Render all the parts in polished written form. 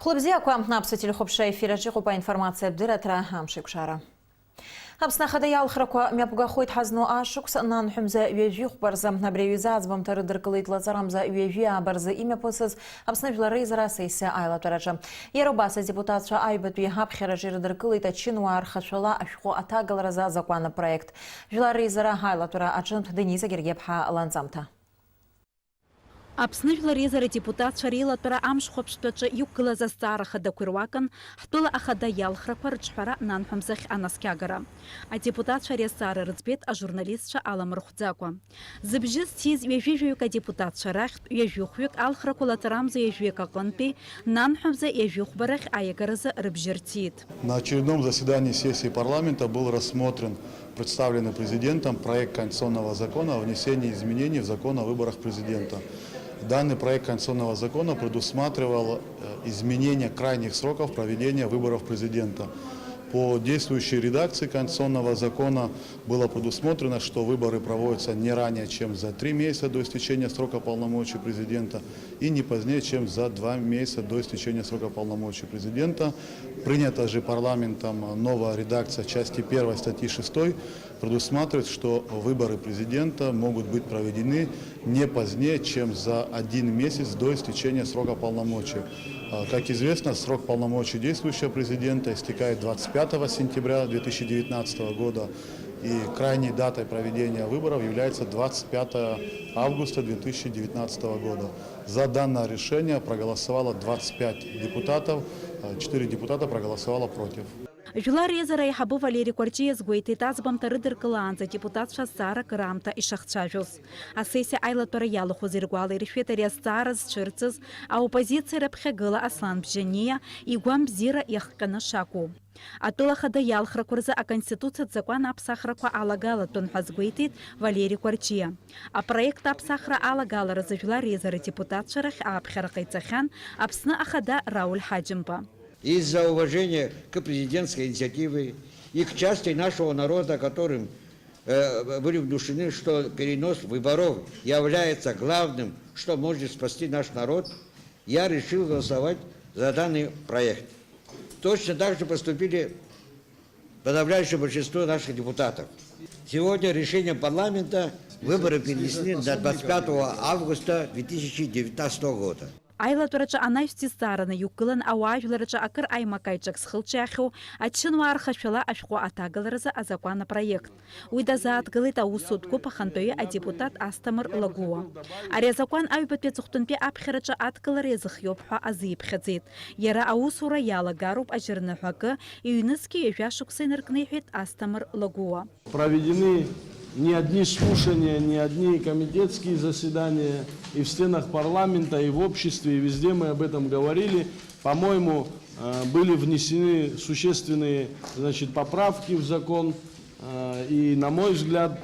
Хлопзиаква напсатили хопша эфира жихупа информация бдиратра амшикшара. Абсна хадаял храква мяпугахойт хазну ашукс нан хумза юежих барза набревизаз бамтары дыркалыт лазарамза юежия барза имя посыз абсна виларейзара сейся айла тараджа. Еробаса депутатша айбату хапхера жир дыркалыт чинуар хашвала ашху атагалраза закона проект. Виларейзара айла тара аджант Дениза Гергебха ланзамта. Аԥсны жәлар депутатцәа реилатәара амшхәаԥштәаҿы иқәгылаз азҵаара хада қәыруакын, ҳтәыла ахада иалхрақәа рыҿҳәара нанҳәамзахь анаскьагара. Адепутатцәа ари азҵаара рыӡбеит ажурналистцәа аламырхәӡакәа. Зыбжьы зҭиз ҩажәижәаҩык адепутатцәа рахьтә ҩажәихәҩык алхрақәа лаҵарамза ҩажәиак аҟынтәи нанҳәамза ҩажәихәба рахь аиагаразы рыбжьы рҭиит. На очередном заседании сессии парламента был рассмотрен представленный президентом проект конституционного закона о внесении изменений в закон о выборах президента. Данный проект конституционного закона предусматривал изменение крайних сроков проведения выборов президента. По действующей редакции конституционного закона было предусмотрено, что выборы проводятся не ранее, чем за 3 месяца до истечения срока полномочий президента и не позднее, чем за 2 месяца до истечения срока полномочий президента. Принята же парламентом новая редакция части 1 статьи 6 предусматривает, что выборы президента могут быть проведены не позднее, чем за 1 месяц до истечения срока полномочий. Как известно, срок полномочий действующего президента истекает 25 сентября 2019 года, и крайней датой проведения выборов является 25 августа 2019 года. За данное решение проголосовало 25 депутатов, 4 депутата проголосовало против. Жәлар резара иҳабы Валерий Кәарчиа згәеиҭеит аӡбамҭа рыдыркылаанӡа депутатцәа азҵаара кыраамҭа ишахцәажәоз. Асессиа аилатәара иалахәыз иргәалаиршәеит ари азҵаара зцәырҵыз аоппозициа раԥхьагыла Аслан Бжьаниа игәам бзиара иахҟьаны шакәу. Атәыла хада иалхрақәа рзы аконституциатә закәан аԥсахрақәа алагалатәын ҳәа згәеиҭеит Валерий Кәарчиа. Апроект аԥсахра алагаларазы жәлар резара депутатцәа рахь ааԥхьара ҟаиҵахьан Аԥсны ахада Рауль Ҳаџьымба. Из-за уважения к президентской инициативе и к части нашего народа, которым были внушены, что перенос выборов является главным, что может спасти наш народ, я решил голосовать за данный проект. Точно так же поступили подавляющее большинство наших депутатов. Сегодня решением парламента выборы перенесли на 25 августа 2019 года. Аилатәараҿы анаҩстәи зҵаараны иқәгылан ауаа жәлараҿы акыр аимакаиҿак зхылҿиаахьоу ачынуаа рхашәала ашәҟәы аҭагаларазы азакәан апроект. Уи дазааҭгылеит аусутә гәыԥ ахантәаҩы адепутат Асҭамыр Лагәуа. Ари азакәан аҩбатәи аҵыхәтәантәи аԥхьараҿы адкылара иазыхиоуп ҳәа азиԥхьаӡеит. Иара аусура иалагароуп ажьырныҳәакы иҩнызқьи ҩажәа-шықәса инаркны иҳәеит Асҭамыр Лагәуа. Проведены не одни слушания, не одни комитетские заседания, и в стенах парламента, и в обществе, и везде мы об этом говорили. По-моему, были внесены существенные, поправки в закон, и, на мой взгляд,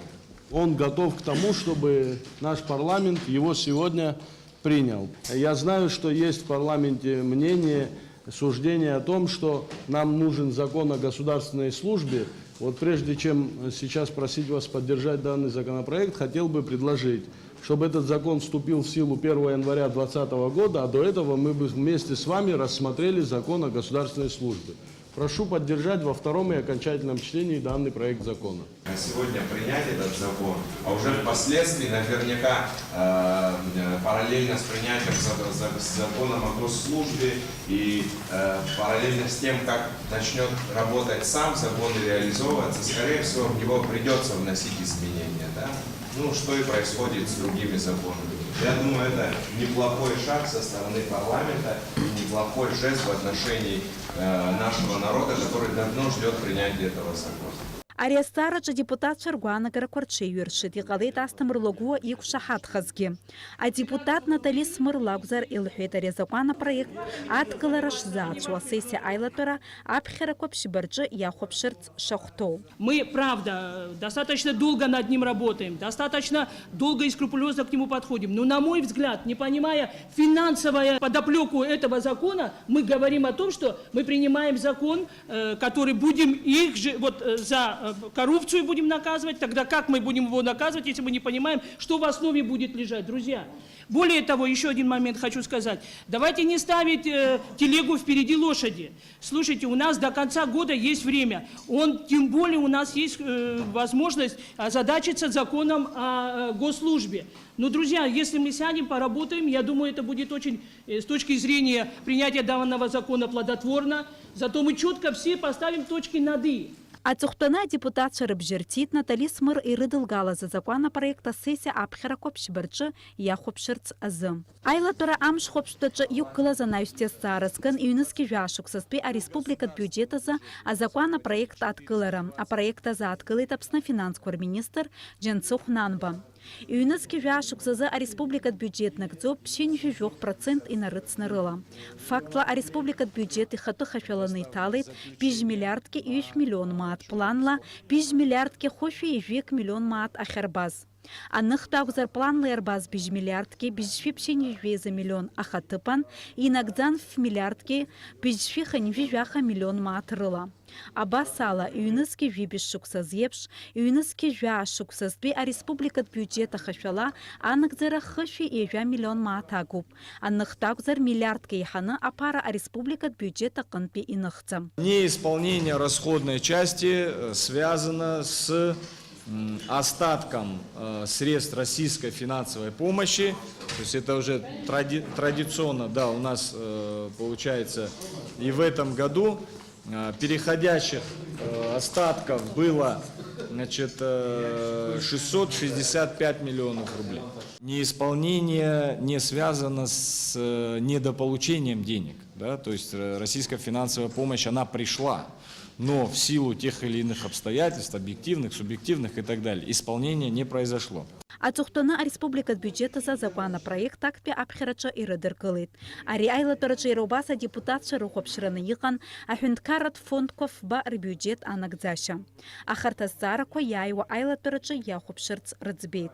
он готов к тому, чтобы наш парламент его сегодня принял. Я знаю, что есть в парламенте мнение, суждение о том, что нам нужен закон о государственной службе. Вот прежде чем сейчас просить вас поддержать данный законопроект, хотел бы предложить, чтобы этот закон вступил в силу 1 января 2020 года, а до этого мы бы вместе с вами рассмотрели закон о государственной службе. Прошу поддержать во втором и окончательном чтении данный проект закона. Сегодня принять этот закон, а уже впоследствии наверняка параллельно с принятием законом о госслужбе и параллельно с тем, как начнет работать сам закон и реализовываться, скорее всего, в него придется вносить изменения. Да? Ну, что и происходит с другими законами. Я думаю, это неплохой шаг со стороны парламента, неплохой жест в отношении нашего народа, который давно ждет принятия этого закона. Ари азҵаараҿы адепутатцәа ргәаанагарақәа рҽеиҩыршеит, иҟалеит Асҭамыр Лагәуа иқәшаҳаҭхазгьы. Адепутат Натали Смыр лакәзар илҳәеит ари азакәан апроект адкылара шзаацәуа асессиа аилатәара аԥхьарақәа ԥшьба рҿы иахәаԥшырц шахәҭоу. Мы, правда, достаточно долго над ним работаем, достаточно долго и скрупулезно к нему подходим. Но, на мой взгляд, не понимая финансовую подоплеку этого закона, мы говорим о том, что мы принимаем закон, который будем их же за коррупцию будем наказывать. Тогда как мы будем его наказывать, если мы не понимаем, что в основе будет лежать? Друзья, Более того, еще один момент хочу сказать. Давайте не ставить телегу впереди лошади. Слушайте, у нас до конца года есть время. Тем более у нас есть возможность озадачиться законом о госслужбе. Но, друзья, если мы сядем, поработаем, я думаю, это будет очень, с точки зрения принятия данного закона, плодотворно. Зато мы четко все поставим точки над «и». Ацухтана депутат Шарабжертит Натали Смыр и Рыдылгала за законопроекта сессия Абхера Копшберча Яхопшерц Азым. Айлатора Амш Хопштача Юккала за наюстес Сараскан и Юнески Жашук соспи а республика бюджета за законопроект откылара, а проекта за откылы тапсна финанскор министр Дженцух Нанба. Юнески Жашук за республика бюджетных дзоб 5% и нарыцна рыла. Фактла а республика бюджеты хату хашаланы талит 5 миллиардки и 1 миллион мат. Планла 5 миллиардки хоши и 1 миллион мат ахербаз. Анных такзар планлы эрбаз 5 миллиардки 5 миллион ахатыпан и нагдзан в миллиардки 5 миллион мат рыла. Абасала юнески вибишук сазъепш, юнески жашук сазби а республика бюджета хашала, анагдзара хаши и 1 миллион маатагуб. Анных такзар миллиардки иханы, а пара а республика бюджета кынпи и нахцам. Неисполнение расходной части связано с остатком средств российской финансовой помощи. То есть это уже традиционно, да, у нас получается и в этом году переходящих остатков было, значит, 665 миллионов рублей. Неисполнение не связано с недополучением денег, да, то есть российская финансовая помощь, она пришла, но в силу тех или иных обстоятельств, объективных, субъективных и так далее, исполнение не произошло. Ацухтана республика бюджета за законопроект такпи Абхерача и Рыдыркылыт. Ари айлатарача иробаса депутат Шарухопшраны йыған ахюнткарат фондков ба бюджет анагдзаша. Ахартасара кояйва айлатарача Яхопшырц Рыдзбейт.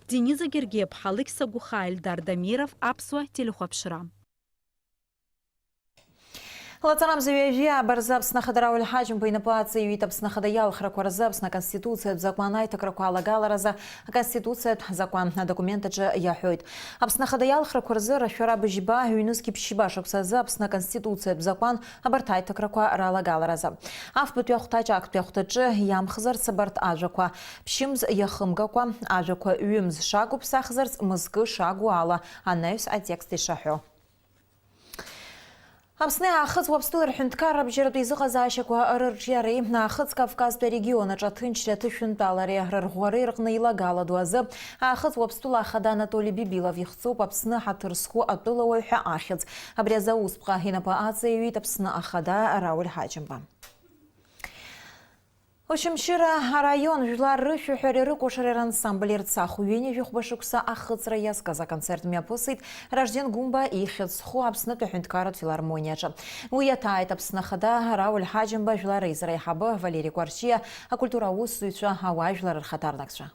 Дениза Гергеб, Халыкса Гухайль, Дардамиров, Апсуа, Телехопшра. Лацанам завяжья барзабсна хадарау льхаджим по инопации витабсна хадаял хракварзабсна конституция закон такракуала галараза конституция закон документа же яхойд. Абсна хадаял хракварзы рашара бжиба юнуски пшибашок сазабсна конституция закон абартай такракуа рала галараза. Аф бутяхтачак тяхтачы ям хзар сабарт ажаква пшимз яхымгаква ажаква юмз шагу псахзарс мызгы шагу ала анайс а тексты шахё. Абсны ахыз вапстылыр хүнткар абжирды изығазашек ва ырыржяры ахыз Кавказда региона жатынчря тышынталаре рырғуары рғны илагала дуазы ахыз вапстыл ахада Анатолий Бибилов ихцу апсны хатырсху атыла ойхя ахиз. Абряза успға хинапа ация юит апсны ахада Рауль Хаджимба. Ошымшыра район жлары шухерері кошарер ансамблер цахуйне жухбашукса ахыцра язка за концерт мяпысыт рожден гумба и хецху апсны төхінткарат филармониячы. Уятайт апсны хада Рауль Хаджимба жлары израйхабы Валерий Кварчия, а культура уссуйча хавай жлары хатарнакча.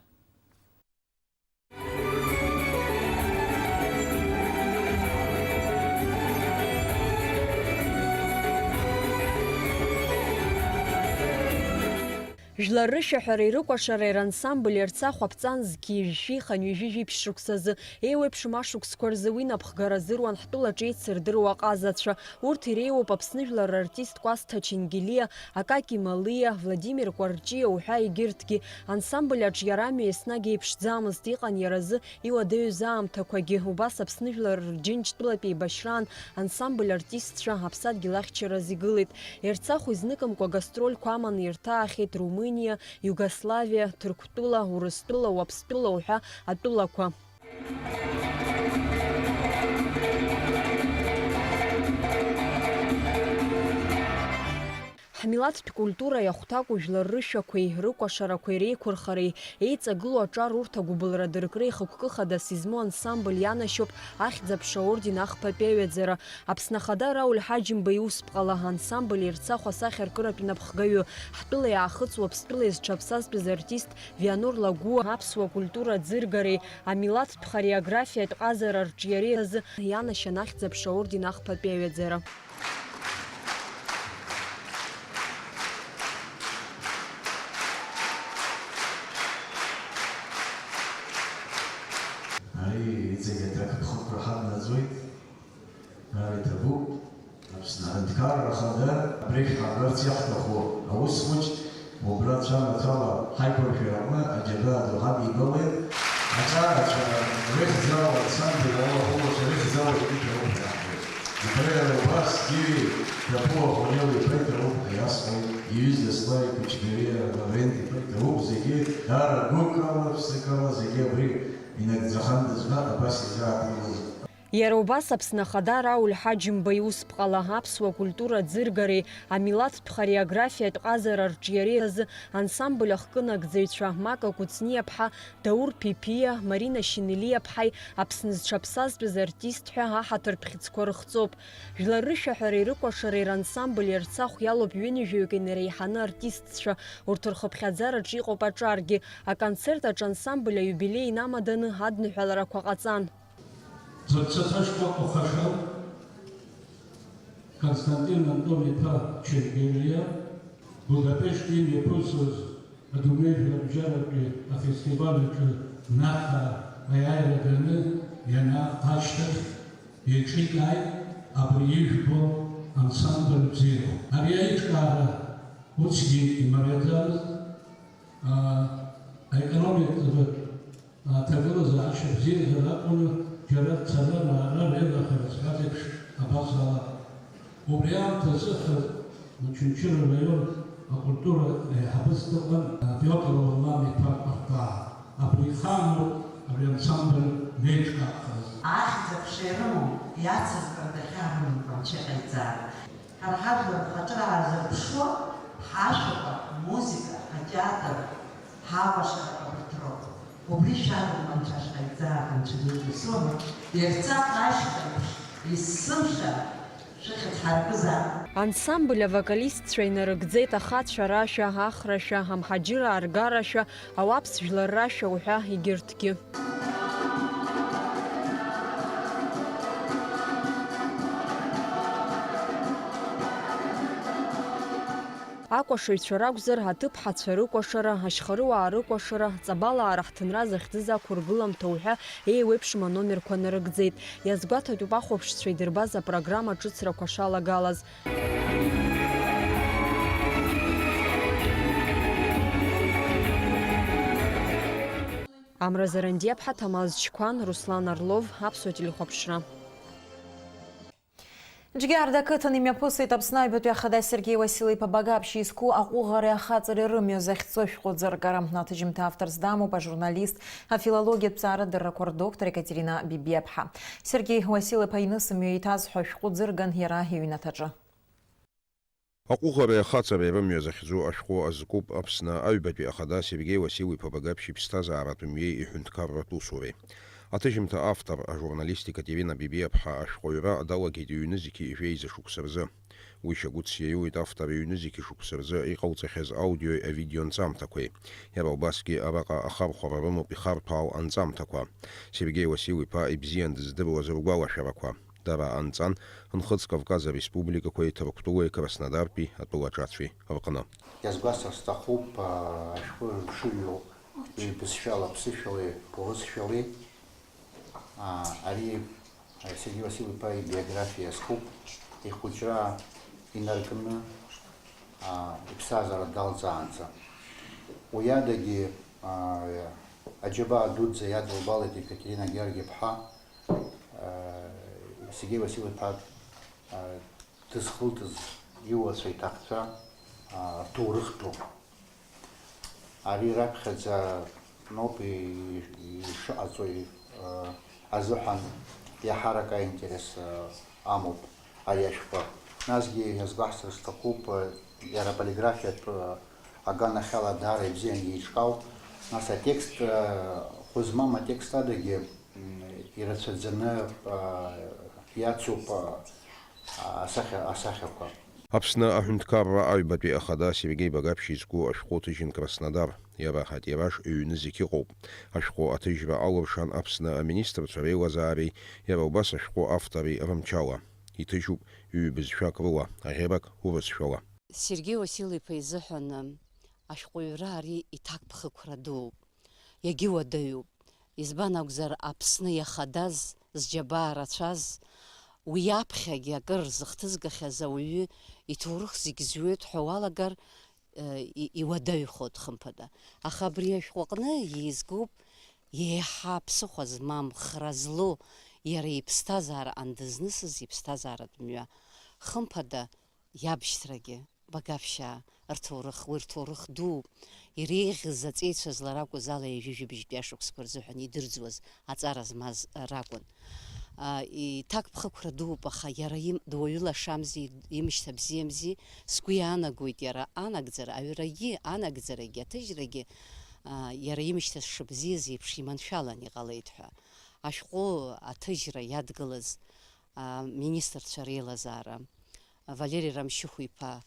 Жлары шахариры кошарер ансамбль ерцах апцан зкижи ханюжи пшуксазы эйwe пшмашук скорзыуин апхгаразыруан хтула джейцердыруа казатша уртирео попсны жлар артист Кваста Чингелия, Акаки Малия, Владимир Кварчия ухай гиртки ансамбль аджярами эснаги пшзамыз тиқан яразы иладею заамтакваги убас апсны жлар джинч тулапи башран ансамбль артистша апсат гилахчера зигылит ерцах узныкамква гастроль кваман ерта ахет Румыния, Югославия, Турктула, Урыстула, Уапстула, Уха, Атулаква. Хамилат культура яхтаку жларыша кой рукошара кой рейкурхари эйца глу ачар урта губылра дыркрей хуккыхада сизму ансамбль янашоп ахдзапша орден ахпапеведзера апснахада Рауль Хаджимба иуспҟала ансамбль ирцахва сахьар кырапин апхгаю хтыла яахыцу апстыла изчаԥсаз артист Вианор Лагу аԥсуа культура дзыргари амилаҭтә хореографиатә ҟазара рҿиареи азы ианашьан ахьӡаԥша орден ахпапеведзера. Aí, усхуч убрат шама цала хайпер фирма аджага духаби гомер ачара рехзал ансамбль ало рехзал икро например бас киви капо хонели петро ясно юзде слай кучгерия венди петро зеге дар гукала всекала зеге бри инак заханда зга баси за Иара убас Аԥсны Ахада Рауль Ҳаџьымба иусԥҟала аԥсуа культура ӡыргареи амилаҭтә хореографиатә ҟазара рҿиареи азы ансамбль ахкынагӡаҩцәа Мака Кәыҵниаԥҳа, Даур Ԥиԥиа, Марина Шинелиаԥҳаи Аԥсны зҽаԥсазтәыз артист ҳәа аҳаҭыр бӷьыцқәа рыхҵоуп. Жәлар рышәаҳәареи рыкәашареи рансамбль Ерцахә иалоуп ҩынҩажәаҩык инареиҳаны артистцәа, урҭ рхыԥхьаӡараҿы иҟоуп аҿаргьы. Аконцерт аҿы ансамбль аиубилеи инамаданы адныҳәаларақәа ҟаҵан. Зацацашква Охашал, Константин Антоница Чергелия, Будапешт имя Пусус, Адумежа Джараби, а фестиваль Наха Аяйра Даны, Яна Аштер, Ечикай, Абриишбо, ансамбль Зиро. Абьяичкара, Уцги и Маретал, экономит Тавила за Ашер Зиро, Лакуна, جرت سلام على رضا خرساتك أبصر وبيان تسخر متشنشر اليوم الكولتورا حبستقن بيوتر والله ميتفق أخطاء أبري خامر أبري انسامبل نيجكا آخذ بشيرهم يعصف كردخانهم بمشيخيزار هالحفل خطرة على بشوى حاشقة موسيقى تياتر حاوشة بتروح وبريشان المنشاش قيزار انشدود السومة يرتاق عاشقا يسمشا شيخة حرقزار Ансамбль авокалистцәа инарыгӡеит ахацәа рашәа, ахрашәа, амҳаџьыра аргарашәа, ауаԥс жәлар рашәа уҳәа егьырҭгьы. Акәашаҩцәа ракәзар, аҭыԥҳацәа рыкәашара, ашьхарыуаа рыкәашара, ҵабалаа ҳҭынра захьӡыз ақәыргыламҭа уҳәа еиуеиԥшым аномерқәа нарыгӡеит. Иазгәаҭатәуп ахәаԥшцәа идырбаз апрограмма ҿыцрақәа шалагалаз. Амра Зарандиаԥҳа, Ҭамаз Чқәан, Руслан Орлов, Аԥсуа телехәаԥшра. Џьгьарда қыҭан имҩаԥысит Аԥсны аҩбатәи ахада Сергеи Уасил-иԥа Багаԥшьи изку аҟәыӷареи ахаҵареи рымҩа захьӡо шәҟәыӡыргара. Аҭыжьымҭа авторс дамоуп ажурналист, афилологиатә ҭҵаарадыррақәа рдоктор Екатерина Бибиаԥҳа. Сергеи Уасил-иԥа инысымҩа иҭазҳәо шәҟәыӡырган иара иҩнаҭаҿы. Аҟәыӷареи ахаҵареи рымҩа захьӡо ашәҟәы азкуп Аԥсны аҩбатәи ахада Сергеи Уасил-иԥа Багаԥшьи иԥсҭазааратә мҩеи иҳәынҭқарратә усуреи. Аҭыжьымҭа автор ажурналист Екатерина Бибиаԥҳа ашәҟәыҩра далагеит иҩнызқьи ижәеиза шықәса рзы. Уи шьагәыҭс иаиуеит автор иҩнызқьи шықәса рзы иҟауҵахьаз аудиои авидео нҵамҭақәеи. Иара убасгьы араҟа ахархәара рымоуп ихарҭәаау анҵамҭақәа. Сергеи Уасил-иԥа ибзиан дыздыруаз ргәалашәарақәа. Дара анҵан Нхыҵ Кавказ ареспубликақәеи Ҭырқәтәылеи Краснодартәи атәылаҿацәеи рҟны. Иазгәасҭар сҭахуп ашәҟәы мшыҩу бызшәала, ԥсышәалеи, ԥуӷысшәалеи ари Сергеи Уасил-иԥа ибиографиа азкуп, ихәыҷра инаркны иԥсҭазаара далҵаанӡа. Уи адагьы аџьабаа дуӡӡа иадылбалеит Екатерина Георгиевна Сергеи Уасил-иԥа дызхылҵыз иуацәа иҭахцәа рҭоурыхтәу. Ари раԥхьаӡа ноуп ишыҟаҵо азыҳәан иаҳарак аинтерес амоуп ари ашәҟәы. Насгьы иазгәаҳҭар сҭахуп иара полиграфиатә аганахьала даара ибзиан иеиҿкаауп. Нас атекст хәы змам атекст адагьы ирацәаӡаны иацуп асахьақәа. Аԥсны аҳәынҭқарра аҩбатәи ахада Сергеи Багаԥшьи изку ашәҟәы ҭыжьын Краснодар. Иара ҳатираж ҩ-зқьы ыҟоуп. Ашәҟәы аҭыжьра алыршан Аԥсны аминистрцәа реилазаареи, иара убас ашәҟәы автори рымчала. Иҭыжьуп ҩ-бызшәак рыла, аӷьерак урысшәала. Сергеи Уасил-иԥа изыҳәан ашәҟәыҩра ари иҭакԥхықәра дууп, иагьыуадаҩуп. Избан акәзар Аԥсны иахадаз, зџьабаа рацәаз, уи аԥхьагьы акыр зыхҭызгахьаз ауаҩы иҭоурых зегь зҩуеит ҳәа уалагар, иуадаҩхоит хымԥада. Аха абри ашәҟәаҟны еизгоуп еиҳа ԥсыхәа змам, хра злоу, иара иԥсҭазаара андызнысыз иԥсҭазааратә мҩа. Хымԥада иабшьҭрагьы, багаԥшьаа, рҭоурых, уи рҭоурых дууп. Иреиӷьыз аҵеицәаз ларакәыз ала ижәижәибжьтәи ашықәсқәа рзыҳәан идырӡуаз аҵара змаз ракәын. Иҭак ԥхықәра дууп, аха иара дуаҩы лашамзи, имшьҭа бзиамзи, сгәы иаанагоит иара анагӡара, аҩрагьы, анагӡарагьы, аҭыжьрагьы иара имшьҭа шыбзиаз еиԥш иманшәалан иҟалеит ҳәа. Ашәҟәы аҭыжьра иадгылаз министрцәа реилазаара, Валери Рамшьыхә-иԥа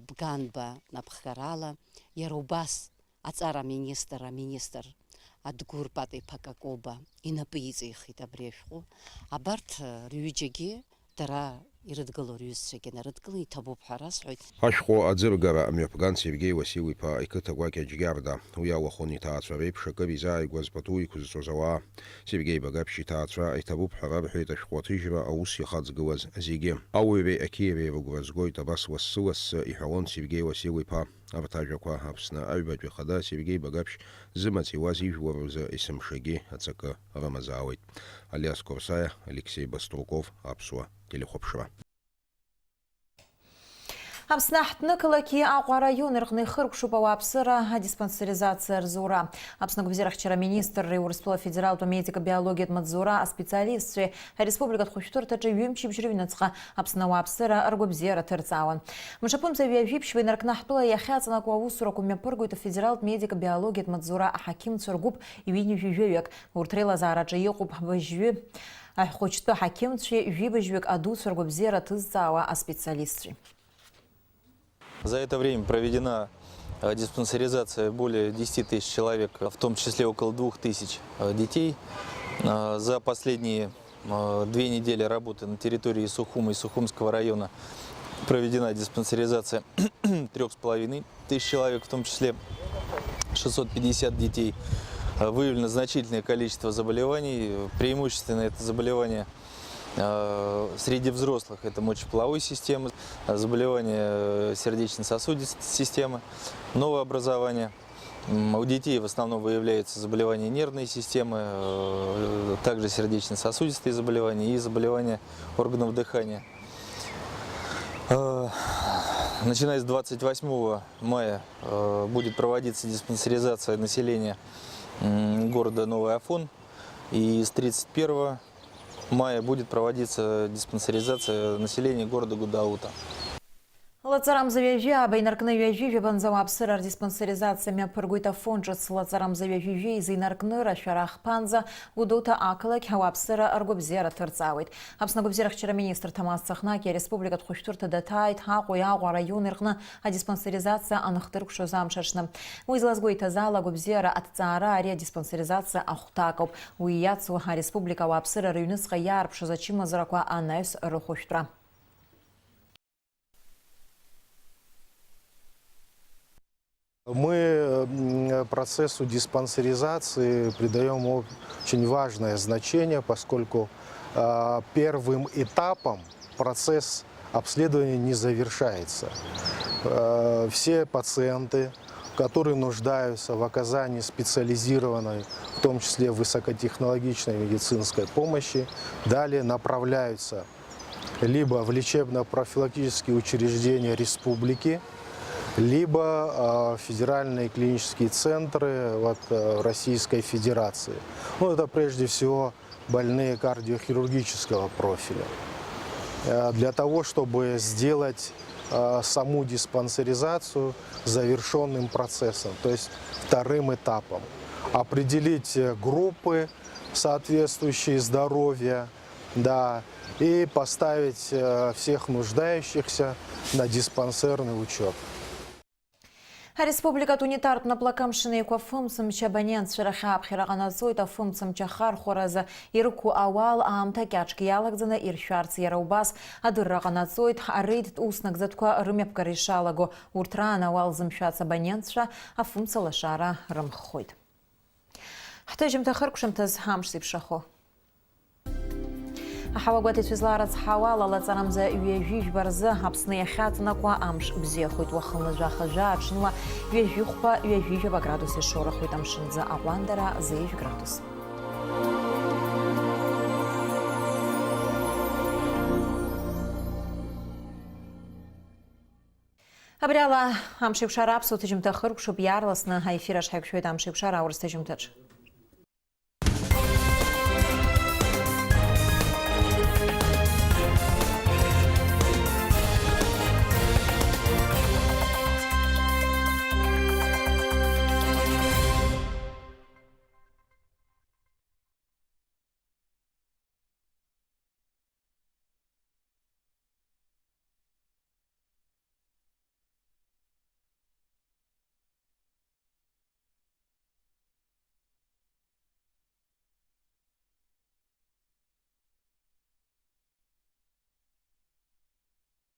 Бганба напхгарала, иара убас аҵара аминистр Адгәыр Пата-иԥа Какоба инапы иҵихит абри ашәҟәы. Абарҭ рҩыџьагьы дара ирыдгыло рҩызцәагьы нарыдгылан иҭабуп ҳәа расҳәоит. Ашәҟәы аӡыргара амҩаԥган Сергеи Уасил-иԥа иқыҭа гәакьа Џьгьарда, уи алахәын иҭаацәа реиԥш акыр изааигәаз пату иқәызҵоз ауаа. Сергеи Багаԥшь иҭаацәа иҭабуп ҳәа рарҳәеит ашәҟәы аҭыжьра аус иахаҵгылаз зегьы. Ауаҩреи ақьиареи рыгәра згоит, абас лассы-лассы иҳәалон Сергеи Уасил-иԥа. Арҭ ажәақәа Аԥсны аҩбатәи ахада Сергеи Багаԥшь зымаҵ иуаз ижәлар рзы есымшагьы аҵакы рымазаауеит. Алиас Корсаиа, Алексей Баструков, Аԥсуа телехәаԥшра. Аԥсны ҳҭнықалақьи Аҟәа араион рҟны ихыркәшоуп ауааԥсыра адиспансеризациа рзура. Аԥсны агәабзиарахьчара министрреи Урыстәыла федералтә медико-биологиатә маҵзура аспециалистцәеи ареспубликатә хәышәтәырҭаҿы ҩымчыбжь рыҩныҵҟа Аԥсны ауааԥсыра ргәабзиара ҭырҵаауан. Мшаԥымца ҩажәиԥшьба инаркны ҳтәыла иахьаҵанакуа аусурақәа мҩаԥыргоит афедералтә медико-биологиатә маҵзура аҳақьымцәа ргәыԥ ҩынҩажәижәаҩык. Урҭ реилазаараҿы иҟоуп быжьҩы аҳәхәыҷтәы ҳақьымцәеи ҩибыжьҩык адуцәа ргәабзиара ҭызҵаауа аспециалистцәеи. За это время проведена диспансеризация более 10 тысяч человек, в том числе около 2000 детей. За последние 2 недели работы на территории Сухума и Сухумского района проведена диспансеризация 3500 человек, в том числе 650 детей. Выявлено значительное количество заболеваний, преимущественно это заболевания среди взрослых, это мочеполовой системы, заболевания сердечно-сосудистой системы, новообразования. У детей в основном выявляются заболевания нервной системы, также сердечно-сосудистые заболевания и заболевания органов дыхания. Начиная с 28 мая будет проводиться диспансеризация населения города Новый Афон, и с 31 мая будет проводиться диспансеризация населения города Гудаута. Лаҵарам заҩажәиааба инаркны ҩажәижәабанӡа ауааԥсыра рдиспансеризациа мҩаԥыргоит афонҿыц. Лаҵарам заҩажәижәи изы инаркны рашәара ахԥанӡа Гәдоуҭа ақалақь ауааԥсыра ргәабзиара ҭырҵаауеит. Аԥсны агәабзиарахьчара министр Ҭамаз Цахнакиа ареспубликатә хәышәтәырҭа даҭааит Аҟәеи Аҟәа араион рҟны адиспансеризациа аныхдыркәшоз амш аҽны. Уи злазгәеиҭаз ала агәабзиара аҭҵаара ари адиспансеризациа ахәҭакоуп. Уи иацу ареспублика ауааԥсыра рыҩныҵҟа иаарԥшыз ачымазарақәа анаҩс рыхәышәтәра. Мы процессу диспансеризации придаем очень важное значение, поскольку первым этапом процесс обследования не завершается. Все пациенты, которые нуждаются в оказании специализированной, в том числе высокотехнологичной медицинской помощи, далее направляются либо в лечебно-профилактические учреждения республики, либо федеральные клинические центры Российской Федерации. Это прежде всего больные кардиохирургического профиля. Для того, чтобы сделать саму диспансеризацию завершенным процессом, то есть вторым этапом, определить группы, соответствующие здоровья, и поставить всех нуждающихся на диспансерный учет. Республикатә унитартә наплакамшына еиқәа фымцамча абонентцәа рахьааԥхьара ҟанаҵоит. Афымцамча хархәаразы ирықәу ауал аамҭа кьаҿк иалагӡаны иршәарц иара убас адырра ҟанаҵоит. Арейдтә ус нагӡатәқәа рымҩаԥгара ишалаго урҭ раан ауал зымшәац абонентцәа афымца лашара рымххоит. Ҳҭыжьымҭа хыркәшамҭаз амш зеиԥшрахо. Аҳауагәаҭа ицәызлаарац ҳауала лаҵарамза ҩажәижәба рзы Аԥсны иахьаҵанакуа амш бзиахоит уахынлажәа-хажәа аҽныла ҩажәихәба ҩажәижәаба градус ишорахоит амшынӡа аҟәандара зеижә градус. Абриала амшеиқәшара аԥсуа ҭыжьымҭа хыркәшоуп иаарласны аефир аҿ ҳаиқәшәоит амшеиқәшара аурыс ҭыжьымҭаҿ.